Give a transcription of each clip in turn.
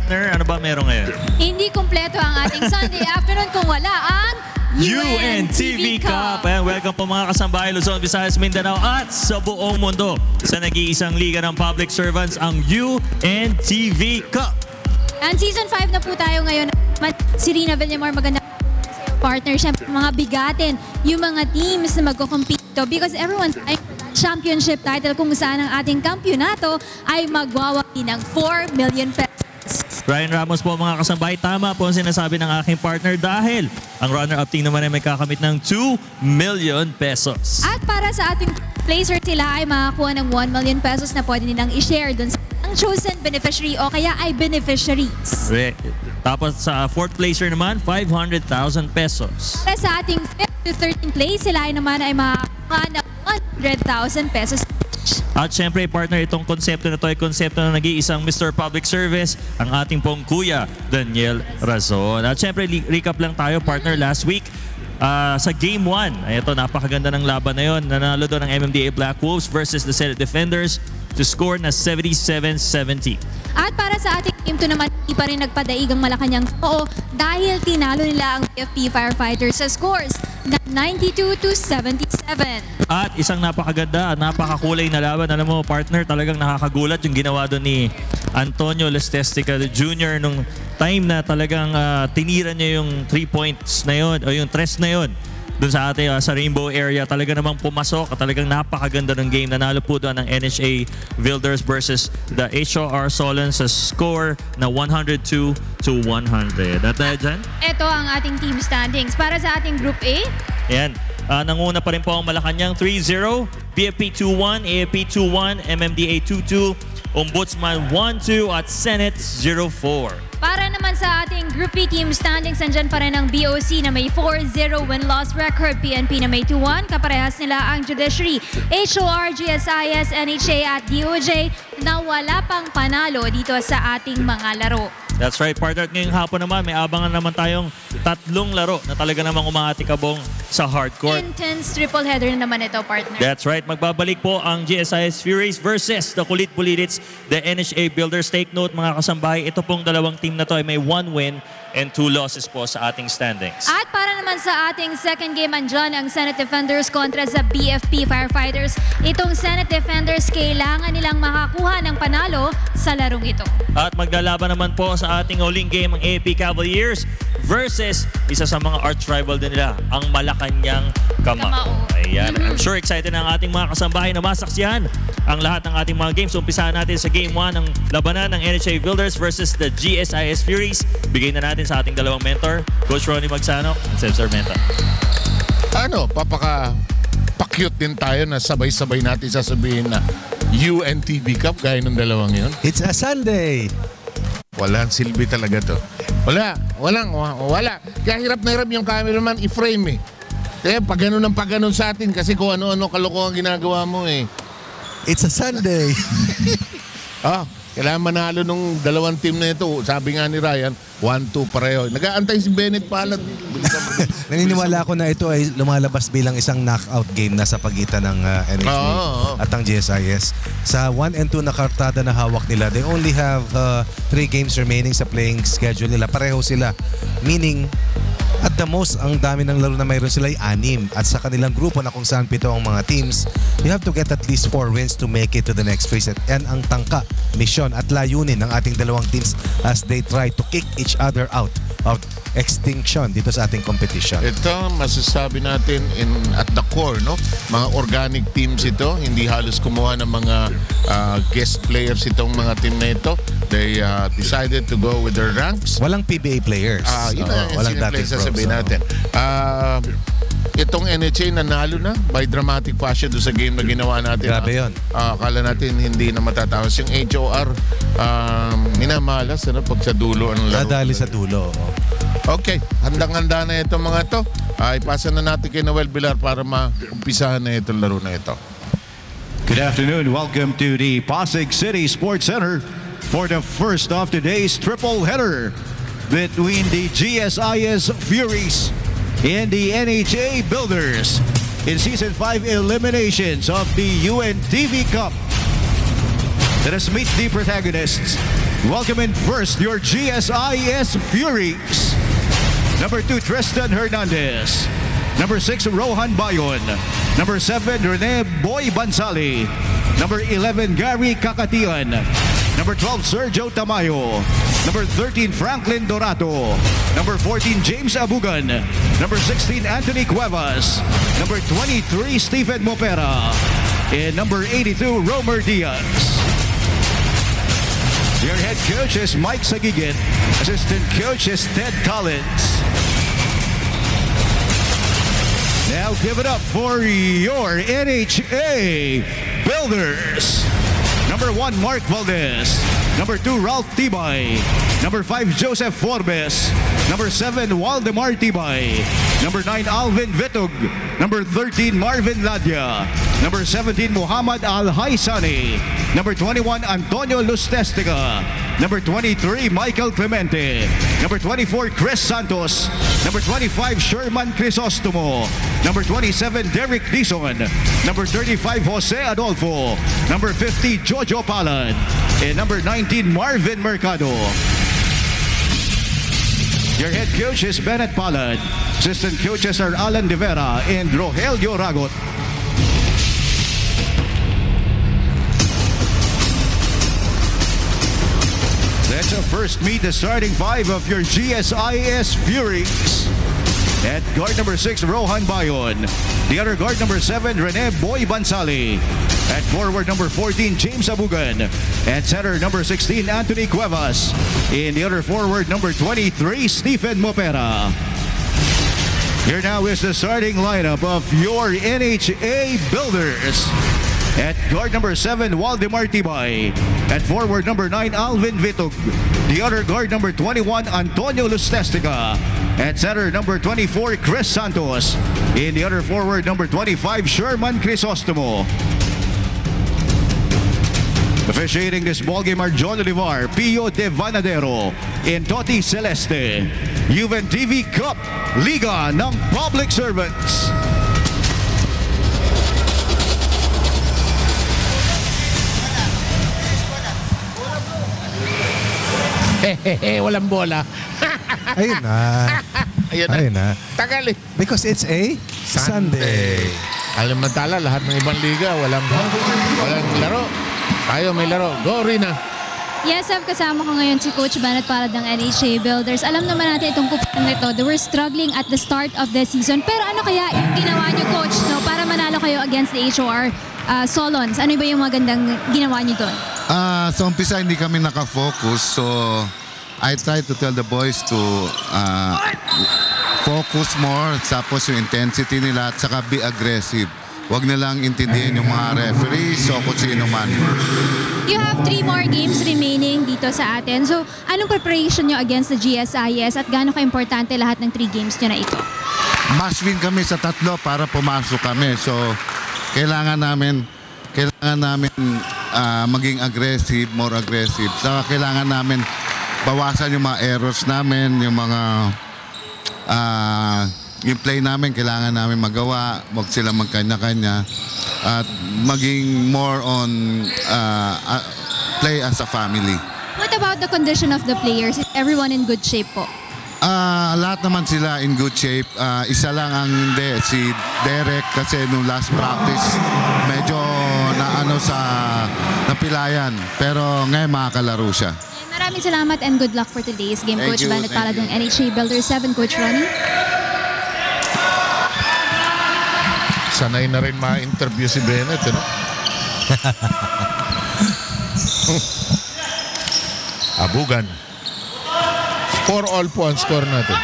partner, ano ba meron ngayon? Hindi kumpleto ang ating Sunday afternoon kung wala ang UNTV Cup. Ayan, welcome po mga kasambahay Luzon, Visayas, Mindanao at sa buong mundo sa nag-iisang liga ng public servants, ang UNTV Cup. And season 5 na po tayo ngayon. Si Rina Villamor, maganda partnership, mga bigatin, yung mga teams na magko-compete to because everyone's championship title kung saan ang ating kampyonato ay magwawagi ng 4 million pesos. Ryan Ramos po mga kasambahay, tama po ang sinasabi ng aking partner dahil ang runner-up team naman ay may kakamit ng 2 million pesos. At para sa ating placer, sila ay makakuha ng 1 million pesos na pwede nilang i-share dun sa ang chosen beneficiary o kaya ay beneficiaries. Tapos sa fourth placer naman, 500,000 pesos. Para sa ating 5th to 13th place, sila ay naman ay makakuha ng 100,000 pesos. At syempre, partner, itong konsepto na ito ay konsepto na nag-iisang Mr. Public Service, ang ating pong kuya, Daniel Razon. At syempre, recap lang tayo, partner, last week. Sa Game 1, ito, napakaganda ng laban na yun. Nanalo doon ng MMDA Black Wolves versus the Senate Defenders to score na 77-70. At para sa ating Game 2 naman, hindi pa rin nagpadaig ang Malacanang oo dahil tinalo nila ang BFP Firefighters sa scores na 92-77. At isang napakaganda at napakakulay na laban. Alam mo, partner, talagang nakakagulat yung ginawa doon ni Antonio Lestestica Jr. nung time na talagang tinira niya yung 3 points na yun o yung 3 na yun doon sa ating sa Rainbow area. Talaga namang pumasok at talagang napakaganda ng game. Nanalo po doon ang NHA Builders versus the HOR Solon sa score na 102-100. At dahil dyan? Ito ang ating team standings. Para sa ating Group A, ayan. Nanguna pa rin po ang Malacanang 3-0, BFP 2-1, AFP 2-1, MMDA 2-2, Ombudsman 1-2 at Senate 0-4. Para naman sa ating Group B team standings, andyan pa rin ang BOC na may 4-0 win-loss record, PNP na may 2-1, kaparehas nila ang Judiciary, HOR, GSIS, NHA at DOJ na wala pang panalo dito sa ating mga laro. That's right, partner. At ngayong hapon naman, may abangan naman tayong 3 laro na talaga namang umaatikabong sa hardcourt. Intense triple header na naman ito, partner. That's right. Magbabalik po ang GSIS Furies versus the Kulit Bulitits, the NHA Builders. Take note mga kasambahay, ito pong dalawang team na to ay may 1 win and 2 losses po sa ating standings. At para naman sa ating second game, andyan ang Senate Defenders kontra sa BFP Firefighters. Itong Senate Defenders, kailangan nilang makakuha ng panalo sa larong ito. At maglalaban naman po sa ating huling game ang AFP Cavaliers versus isa sa mga arch rival din nila, ang Malacanang Kamao. Ayan, I'm sure excited na ang ating mga kasambahay na masaksihan ang lahat ng ating mga games. Umpisahan natin sa Game 1 ng labanan ng NHA Builders versus the GSIS Furies. Bigay na natin sa ating dalawang mentor, Coach Ronnie Magsano at Sir Sarmenta. Pa-cute din tayo na sabay-sabay natin sasabihin na UNTV Cup gaya ng dalawang yun. It's a Sunday! Walang silbi talaga to. Wala. Kaya hirap na hirap yung cameraman i-frame eh. Kaya pag ganun sa atin kasi kung ano-ano kalokohan ginagawa mo eh. It's a Sunday! Kailangan manalo nung dalawang team na ito. Sabi nga ni Ryan, 1-2 pareho. Nag-aantay si Bennett Palad. Naniniwala ko na ito ay lumalabas bilang isang knockout game na sa pagitan ng NHA at ang GSIS. Sa 1 and 2 na kartada na hawak nila, they only have 3 games remaining sa playing schedule nila. Pareho sila. Meaning, at the most, ang dami ng laro na mayroon sila ay 6. At sa kanilang grupo na kung saan 7 ang mga teams, you have to get at least 4 wins to make it to the next phase. At yan ang tangka, misyon at layunin ng ating dalawang teams as they try to kick each other out of extinction dito sa ating competition. Ito, masasabi natin at the core, no? Mga organic teams ito. Hindi halos kumuha ng mga guest players itong mga team na ito. They decided to go with their ranks. Walang PBA players. Yun ang sinaplay sasabihin natin. Itong NHA nanalo na by dramatic fashion doon sa game na ginawa natin. Grabe yun. Akala natin hindi na matatawas. Yung HOR, minamalas pag sa dulo ang laro. Nadali sa dulo. Okay, handang-handa na itong mga ito. Ipasa na natin kay Noel Villar para maumpisahan na itong laro na ito. Good afternoon. Welcome to the Pasig City Sports Center for the first of today's triple header between the GSIS Furies and the NHA Builders in Season 5 eliminations of the UNTV Cup. Let us meet the protagonists. Welcome in first your GSIS Furies. Number 2, Tristan Hernandez. Number 6, Rohan Bayon. Number 7, Rene Boy Bansali. Number 11, Gary Kakatian. Number 12, Sergio Tamayo. Number 13, Franklin Dorato. Number 14, James Abugan. Number 16, Anthony Cuevas. Number 23, Stephen Mopera. And number 82, Romer Diaz. Your head coach is Mike Sagigit. Assistant coach is Ted Collins. Now give it up for your NHA Builders. Number 1, Mark Valdez. Number 2, Ralph Tibay. Number 5, Joseph Forbes. Number 7, Waldemar Tibay. Number 9, Alvin Vitug. Number 13, Marvin Ladia. Number 17, Muhammad Al-Haisani. Number 21, Antonio Lustestiga. Number 23, Michael Clemente. Number 24, Chris Santos. Number 25, Sherman Crisostomo. Number 27, Derek Dizon. Number 35, Jose Adolfo. Number 50, Jojo Palad. And number 19, Marvin Mercado. Your head coach is Bennett Palad. Assistant coaches are Alan De Vera and Rogelio Ragot. Let's first meet the starting 5 of your GSIS Furies. At guard number 6, Rohan Bayon. The other guard number 7, Rene Boy Bansali. At forward number 14, James Abugan. At center number 16, Anthony Cuevas. In the other forward number 23, Stephen Mopera. Here now is the starting lineup of your NHA Builders. At guard number 7, Waldemar Tibay. At forward number 9, Alvin Vitug. The other guard number 21, Antonio Lustestiga. At center number 24, Chris Santos. In the other forward number 25, Sherman Crisostomo. Officiating this ballgame are John Olivar, Pio De Vanadero, and Toti Celeste. UvenTV Cup, Liga ng Public Servants. Walang bola. Ayun na. Ayun na. Tagal eh. Because it's a Sunday. Alamantala, lahat ng ibang liga, walang laro. Tayo may laro. Go, Rina. Yes, Sab, kasama ko ngayon si Coach Bennett Palad ng NHA Builders. Alam naman natin itong kupang nito, they were struggling at the start of the season. Pero ano kaya yung ginawa niyo, Coach, no, para manalo kayo against the HOR Solons? Ano ba yung magandang ginawa niyo doon? Sa umpisa hindi kami nakafocus, so I try to tell the boys to focus more, tapos yung intensity nila at saka be aggressive. Huwag nilang intindihin yung mga referees o kung sino man. You have 3 more games remaining dito sa atin. So, anong preparation nyo against the GSIS at gaano ka-importante lahat ng 3 games nyo na ito? Must win kami sa 3 para pumasok kami. So, kailangan namin maging aggressive, more aggressive. Saka kailangan namin bawasan yung mga errors namin, yung mga yung play namin, kailangan namin magawa, wag sila magkanya-kanya at maging more on play as a family. What about the condition of the players? Is everyone in good shape po? Lahat naman sila in good shape. Isa lang ang hindi, si Derek, kasi nung last practice medyo napilayan. Pero ngayon makakalaro siya. Maraming salamat and good luck for today's game. Thank Coach you, Bennett Palad ng NHA Builders 7, Coach Ronnie. Sanay na rin ma-interview si Bennett, no? Abugan. 4-all po ang score natin.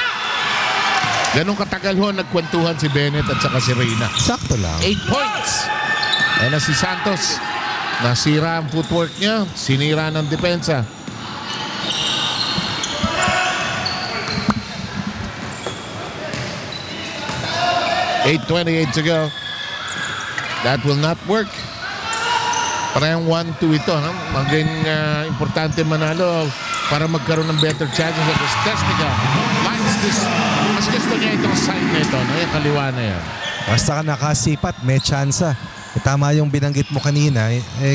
Ganong katagal ho nagkwentuhan si Bennett at saka si Reyna. Sakto lang. 8 points. Ayan na si Santos. Nasira ang footwork niya. Sinira ng depensa. .28 to go. That will not work. Parang 1-2 ito. No? Maging importante manalo para magkaroon ng better chances at Lustestiga. Mas gusto niya itong side na ito. No? Yung kaliwa na yan. Basta ka nakasipat, may tsansa. tama yung binanggit mo kanina,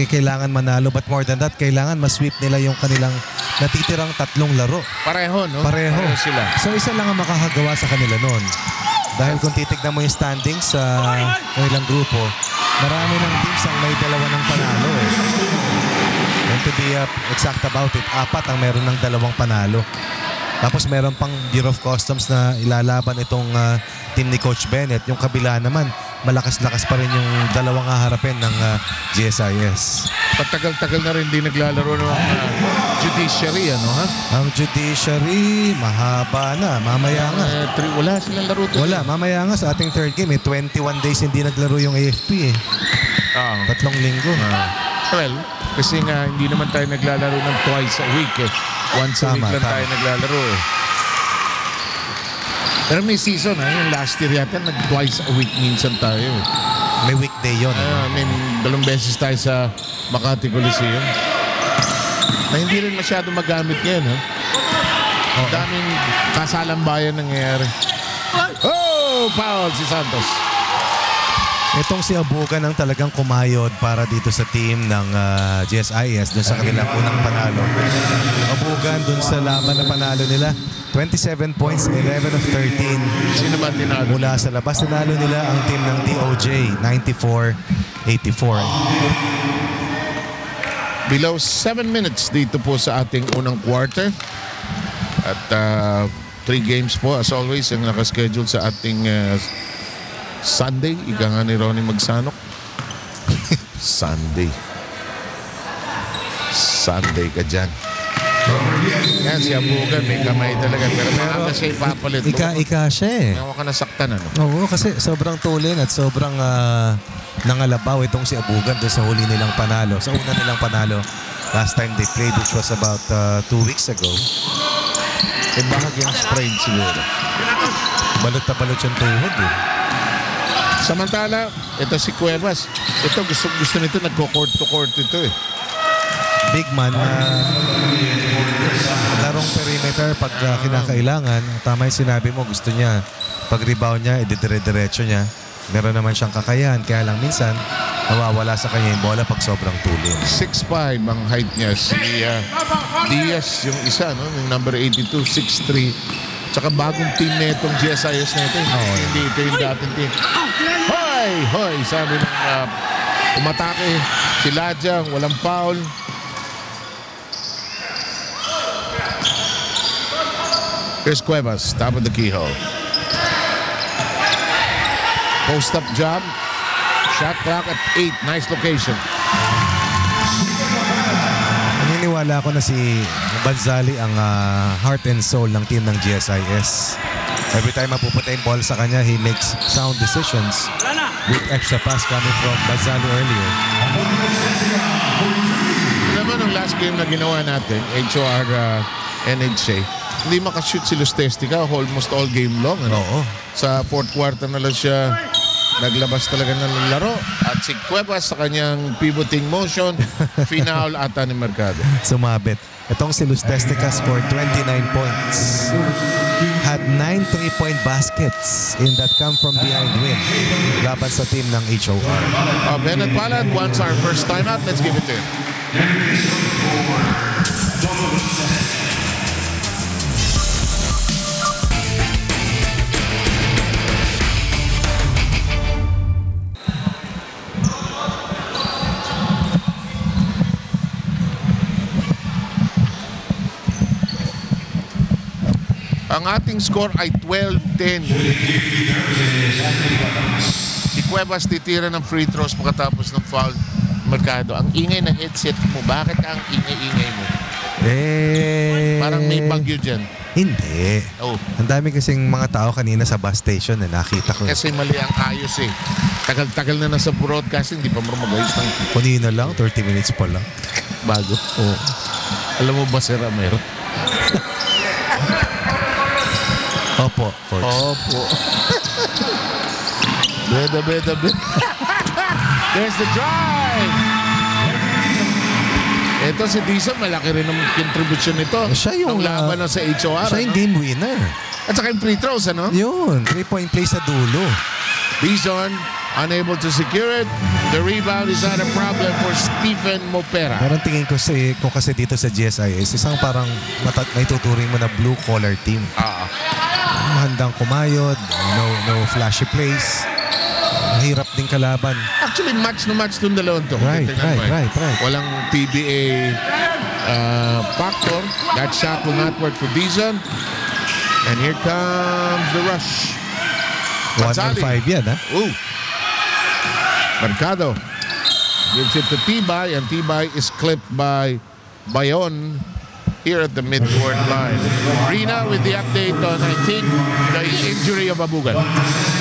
kailangan manalo. But more than that, kailangan masweep nila yung kanilang natitirang 3 laro. Pareho, no? Pareho. Sila. So isa lang ang makakagawa sa kanila noon. Dahil kung titignan mo yung standings sa kanilang grupo, marami ng teams ang may 2 ng panalo. And to be exact about it, 4 ang meron ng 2 panalo. Tapos meron pang Bureau of Customs na ilalaban itong team ni Coach Bennett. Yung kabila naman, malakas-lakas pa rin yung 2 haharapin ng GSIS. Patagal-tagal na rin di naglalaro ng judiciary, ano ha? Ang judiciary, mahaba na. Mamaya nga. Wala silang laro. Wala, mamaya nga sa ating third game, 21 days hindi naglaro yung AFP 3 linggo. Well, kasi nga hindi naman tayo naglalaro ng twice a week Once a week lang tayo naglalaro Pero may season yung last year yata nag-twice a week minsan tayo May weekday yun. I mean, 2 beses tayo sa Makati Coliseum na hindi rin masyado magamit ngayon Daming kasalang bayan nangyayari. Oh! Foul si Santos. Itong si Abugan ang talagang kumayod para dito sa team ng GSIS dun sa kanilang unang panalo. Abugan dun sa laban na panalo nila, 27 points, 11 of 13. Sino ba tinalo? Mula sa labas, tinalo nila ang team ng DOJ, 94-84. Below 7 minutes dito po sa ating unang quarter. At 3 games po as always ang nakaschedule sa ating Sunday. Ika nga ni Ronnie Magsanok. Sunday ka dyan. Yan si Abugan, may kamay talaga. Pero maaga siya ipapalit. Ika siya Ngawa ka nasaktan ano? Oo, kasi sobrang tulin at sobrang nangalabaw itong si Abugan doon sa huli nilang panalo. Sa una nilang panalo, last time they played, which was about 2 weeks ago. Baka yung sprain siguro. Balot na balot yung tuhod Samantala, ito si Cuevas. Ito gusto nito nagko-court to court ito Big man larong perimeter pag kinakailangan. Tama yung sinabi mo, gusto niya pag rebound niya, ididire-diretso niya. Meron naman siyang kakayahan, kaya lang minsan nawawala sa kanya yung bola pag sobrang tulin. 6'5" ang height niya. Si Diaz yung isa, no? Yung number 82, 6'3". Tsaka bagong team na itong GSIS na ito. Hindi ito yung dating team. Hoy! Sabi ng umatake si Ladjang, walang foul. Here's Cuevas, top of the keyhole. Post-up job. Shot clock at 8. Nice location. Naniniwala ako na si Banzali ang heart and soul ng team ng GSIS. Every time mapupunta yung ball sa kanya, he makes sound decisions with extra pass coming from Banzali earlier. Alam mo, nung last game na ginawa natin, HOR NHA, hindi makashoot si Lustestica almost all game long. Oo. Sa fourth quarter na lang siya naglabas talaga ng laro. At si Cuevas sa kanyang pivoting motion, final ata ni Mercado. Sumabit. Itong si Lustestica scored 29 points. Had 9 3-point baskets in that come from behind win. Laban sa team ng HOR. Bennett Palad wants our first time out. Let's give it to him. Ang ating score ay 12-10. Si Cuevas titira ng free throws pagkatapos ng foul. Mercado, ang ingay ng headset mo, bakit ang ingay-ingay mo? Parang may bagyo dyan. Hindi. Ang dami kasing mga tao kanina sa bus station na nakita ko. Kasi mali ang ayos Tagal-tagal na nasa broadcasting, hindi pa mag-ayos ng... Kanina lang, 30 minutes pa lang. Bago? Oo. Alam mo ba, Sir Ramiro? Opo, Forks. Opo. Beda. There's the drive. Ito si Dizon, malaki rin ang contribution nito. Siya yung laban sa HOR. Siya yung game winner. At saka yung free throws, ano? Yun, 3-point play sa dulo. Dizon, unable to secure it. The rebound is not a problem for Stephen Mopera. Parang tingin ko kasi dito sa GSIS, isang parang may tuturing mo na blue-collar team. Handang kumayod, no flashy plays. Mahirap din kalaban. Actually, match na match itong dalawang to. Right. Walang PBA factor. That shot will not work for Dizon. And here comes the rush. 1-5 yan, ha? Ooh. Mercado gives it to Tibay, and Tibay is clipped by Bayon here at the midcourt line. Rina with the update on, I think, the injury of Abugan.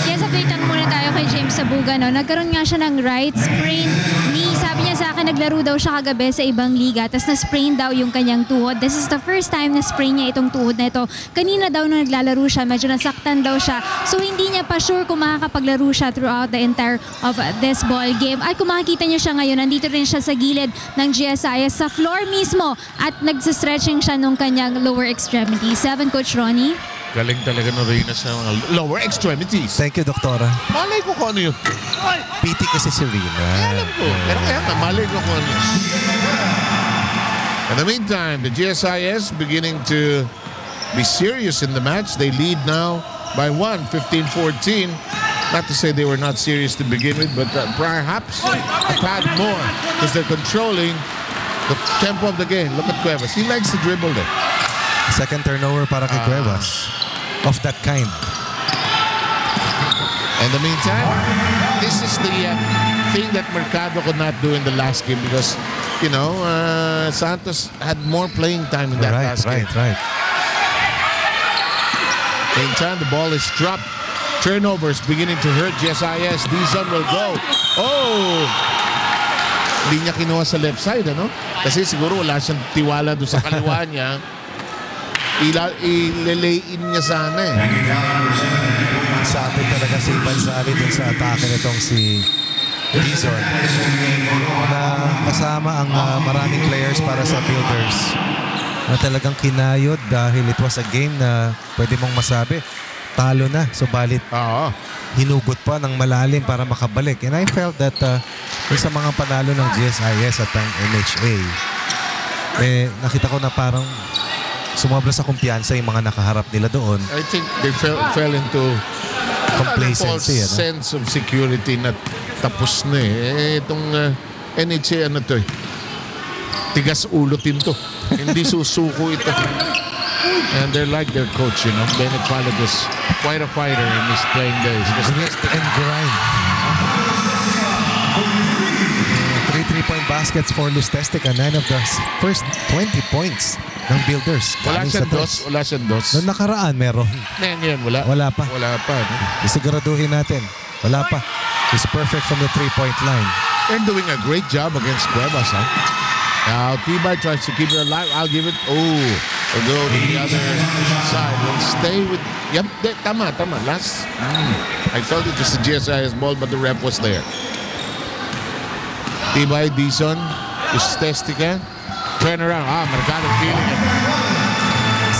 Yes, updatean muna tayo kay James Abugan. No? Nagkaroon nga siya ng right sprain knee. Sabi niya sa akin, naglaro daw siya kagabi sa ibang liga, tapos na-sprain daw yung kanyang tuhod. This is the first time na sprain niya itong tuhod na ito. Kanina daw nung naglalaro siya, medyo nasaktan daw siya. So hindi niya pa sure kung makakapaglaro siya throughout the entire of this ball game. At kung makikita niyo siya ngayon, nandito rin siya sa gilid ng GSIS sa floor mismo at nagsistretching siya nung kanyang lower extremity. 7, Coach Ronnie. Galing talaga ng Rina sa mga lower extremities. Thank you, Doktora. Malay ko kung ano yun. PT kasi si Rina. Alam ko. Pero kaya malay ko kung ano yun. In the meantime, the GSIS beginning to be serious in the match. They lead now by 1, 15-14. Not to say they were not serious to begin with, but perhaps a tad more because they're controlling the tempo of the game. Look at Cuevas. He likes to dribble there. Second turnover para kay Cuevas. Of that kind. In the meantime, this is the thing that Mercado could not do in the last game because, you know, Santos had more playing time in that last game. Right. Meantime, the ball is dropped. Turnovers beginning to hurt GSIS. Dizon will go. Oh! Hindi niya kinuha sa left side, ano? Kasi siguro wala siyang tiwala doon sa kaliwa niya. Ilalayin niya sana eh. Sabi talaga si Banzali dun sa atake nitong si Dizon na kasama ang maraming players para sa Builders na talagang kinayod dahil it was a game na pwede mong masabi talo na, subalit hinugot pa ng malalim para makabalik. And I felt that sa mga panalo ng GSIS at ang MHA, nakita ko na parang sumobra sa kumpiyansa yung mga nakaharap nila doon. I think they fell into complacency, a sense of security na tapos na eh. Itong NHA ano to eh. Tigas ulo team to. Hindi susuko ito. And they're like their coach, you know. Bennett Palad was quite a fighter in his playing days. And grind. 3 3-point baskets for Lustestica. 9 of the first 20 points ng Builders. Wala siyang dos. Noong nakaraan, meron. Ngayon, wala. Wala pa. No? Isiguraduhin natin. Wala pa. He's perfect from the 3-point line. They're doing a great job against Cuevas, huh? Now, Tibay tries to keep it alive. I'll give it. We'll go to the other side. We'll stay with. Yep, tama. Last. I thought it was the GSIS ball, but the ref was there. Tibay, Dizon, Lustestica. Turn around. Mercado feeling it.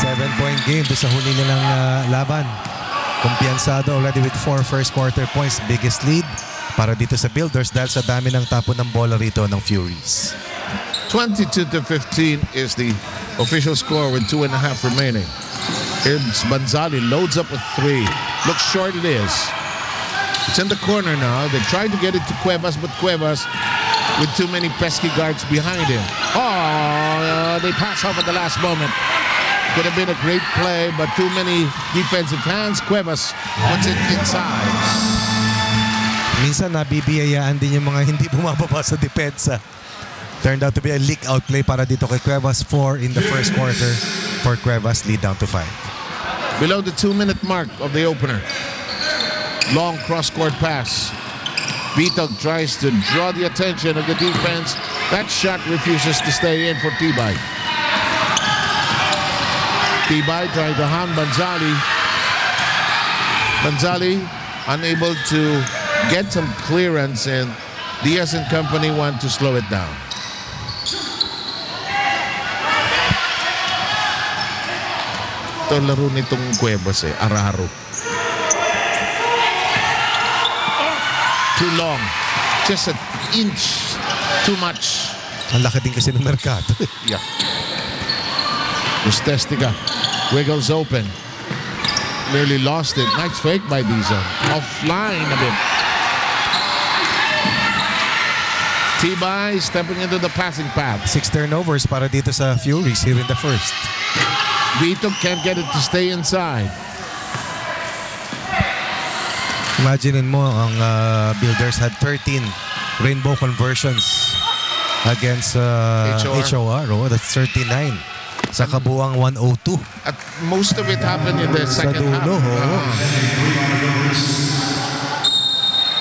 7-point game doon sa huli nilang laban. Kumpiyansado already with 4 first quarter points. Biggest lead para dito sa Builders dahil sa dami ng tapon ng bola rito ng Furies. 22-15 is the official score with 2.5 remaining. Here's Banzali, loads up a 3. Looks short it is. It's in the corner now. They tried to get it to Cuevas, but Cuevas with too many pesky guards behind him. They pass off at the last moment. Could have been a great play, but too many defensive hands. Cuevas puts it inside. Minsan nabibiyayaan din yung mga hindi bumababa sa depensa. Turned out to be a leak out play para dito kay Cuevas. 4 in the first quarter for Cuevas, lead down to 5. Below the 2-minute mark of the opener. Long cross-court pass. Bitog tries to draw the attention of the defense. That shot refuses to stay in for Tibay. Tibay trying to hound Banzali. Banzali unable to get some clearance, and Diaz and company want to slow it down. Ito laro nitong Cuevas Araro. too long. Just an inch too much. Ang laki din kasi ng Mercado. Yeah. Lustestica wiggles open. Nearly lost it. Nice fake by Dizon. Offline a bit. Tibay stepping into the passing path. 6 turnovers para dito sa Furies here in the first. Vito can't get it to stay inside. Imagine mo, ang Builders had 13 rainbow conversions against HOR. Oh, that's 39. Sa kabuang 102. At most of it happened in the Sa second dulo, half.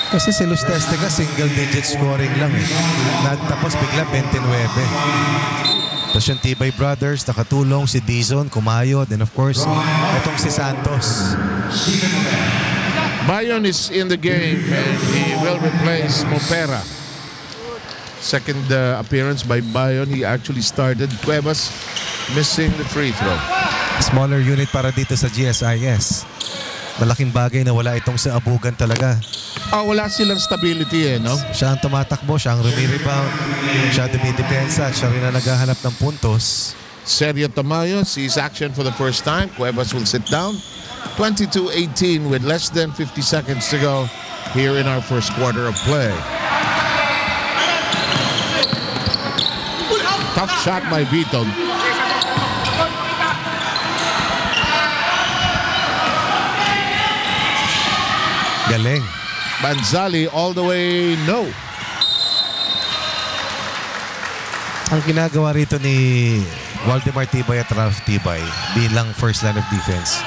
Kasi si Lustestica single digit scoring lang eh. Tapos bigla 29. Tapos yung Tibay Brothers, nakatulong si Dizon, kumayod, and of course, itong si Santos. Bayon is in the game and he will replace Mopera. Second appearance by Bayon. He actually started. Cuevas missing the free throw. Smaller unit para dito sa GSIS. Malaking bagay na wala itong sa Abugan talaga. Wala silang stability no? Siya ang tumatakbo, siya ang rumi-rebound, siya dumidepensa at siya rin na naghahanap ng puntos. Sergio Tamayo sees action for the first time. Cuevas will sit down. 22-18 with less than 50 seconds to go here in our first quarter of play. Tough shot by Vito. Galing. Banzali all the way no. Ang ginagawa rito ni Waldemar Tibay at Ralph Tibay bilang first line of defense,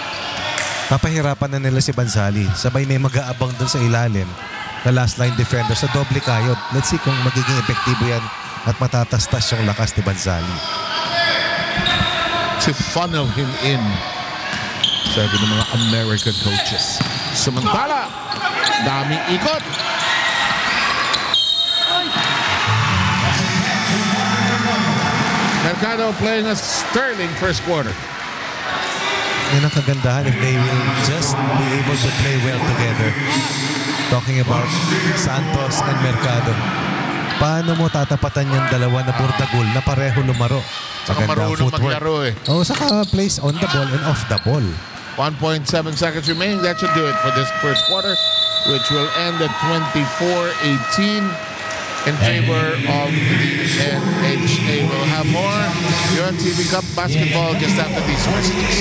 papahirapan na nila si Banzali. Sabay may mag-aabang dun sa ilalim na last line defender sa doble kayod. Let's see kung magiging epektibo yan at matatastas yung lakas ni Banzali. To funnel him in, sabi ng mga American coaches. Samantala, daming ikot. Mercado playing a sterling first quarter. Yan ang kagandahan if they will just be able to play well together. Talking about Santos and Mercado. Paano mo tatapatan yung dalawa na burdagul na pareho lumaro? Saka marunong maglaro eh. Saka plays on the ball and off the ball. 1.7 seconds remaining. That should do it for this first quarter, which will end at 24-18 in favor of the NHA. We'll have more here on TV Cup Basketball just after these messages.